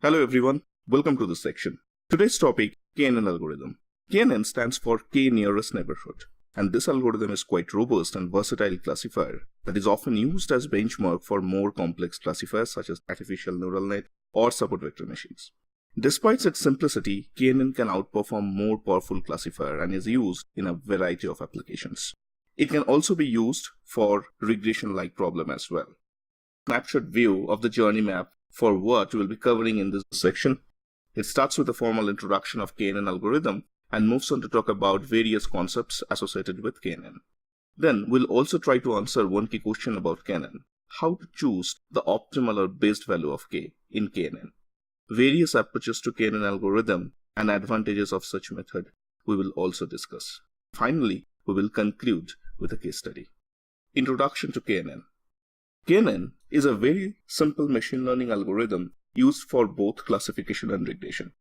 Hello everyone, welcome to this section. Today's topic, KNN algorithm. KNN stands for K nearest neighborhood, and this algorithm is quite robust and versatile classifier that is often used as benchmark for more complex classifiers such as artificial neural net or support vector machines. Despite its simplicity, KNN can outperform more powerful classifier and is used in a variety of applications. It can also be used for regression-like problem as well. Snapshot view of the journey map for what we'll be covering in this section. It starts with a formal introduction of KNN algorithm and moves on to talk about various concepts associated with KNN. Then we'll also try to answer one key question about KNN: how to choose the optimal or best value of K in KNN. Various approaches to KNN algorithm and advantages of such method we will also discuss. Finally, we will conclude with a case study. Introduction to KNN. KNN is a very simple machine learning algorithm used for both classification and regression.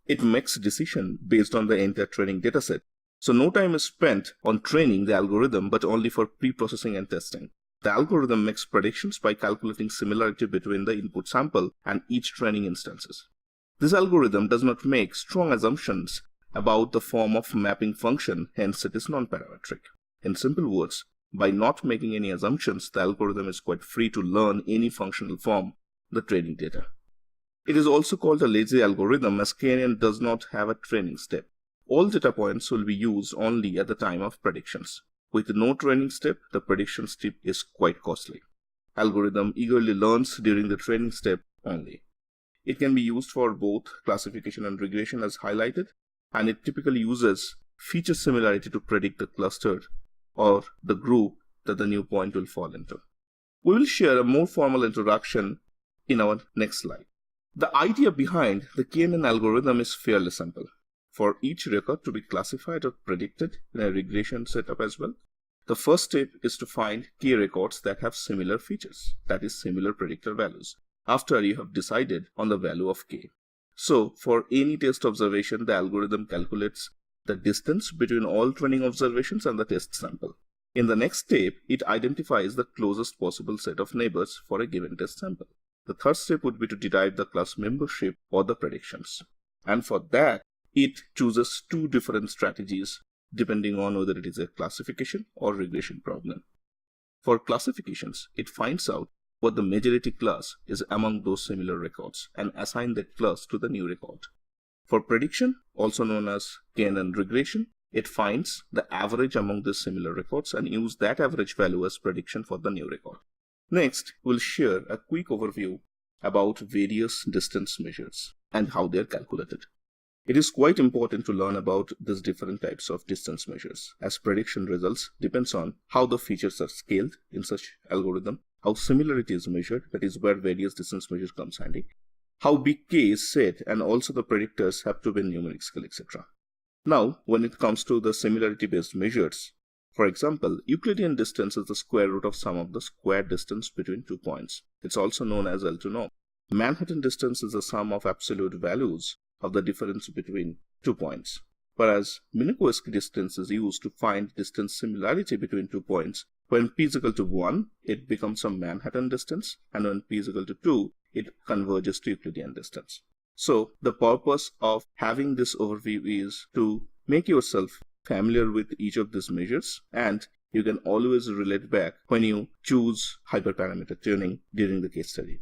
It makes decisions based on the entire training dataset, so no time is spent on training the algorithm but only for pre-processing and testing. The algorithm makes predictions by calculating similarity between the input sample and each training instances. This algorithm does not make strong assumptions about the form of mapping function, hence it is non-parametric. In simple words, by not making any assumptions, the algorithm is quite free to learn any functional form the training data. It is also called a lazy algorithm as KNN does not have a training step. All data points will be used only at the time of predictions. With no training step, the prediction step is quite costly. Algorithm eagerly learns during the training step only. It can be used for both classification and regression as highlighted, and it typically uses feature similarity to predict the cluster or the group that the new point will fall into. We will share a more formal introduction in our next slide. The idea behind the KNN algorithm is fairly simple. For each record to be classified or predicted in a regression setup as well, the first step is to find K records that have similar features, that is similar predictor values, after you have decided on the value of K. So for any test observation, the algorithm calculates the distance between all training observations and the test sample. In the next step, it identifies the closest possible set of neighbors for a given test sample. The third step would be to derive the class membership or the predictions. And for that, it chooses two different strategies depending on whether it is a classification or regression problem. For classifications, it finds out what the majority class is among those similar records and assign that class to the new record. For prediction, also known as KNN regression, it finds the average among the similar records and use that average value as prediction for the new record. Next, we'll share a quick overview about various distance measures and how they are calculated. It is quite important to learn about these different types of distance measures, as prediction results depends on how the features are scaled in such algorithm, how similarity is measured, that is where various distance measures comes handy, how big K is set, and also the predictors have to be numeric scale, etc. Now, when it comes to the similarity-based measures, for example, Euclidean distance is the square root of sum of the square distance between 2 points. It's also known as L2 norm. Manhattan distance is the sum of absolute values of the difference between 2 points, whereas Minkowski distance is used to find distance similarity between 2 points. When p is equal to 1, it becomes a Manhattan distance, and when p is equal to 2, it converges to Euclidean distance. So the purpose of having this overview is to make yourself familiar with each of these measures, and you can always relate back when you choose hyperparameter tuning during the case study.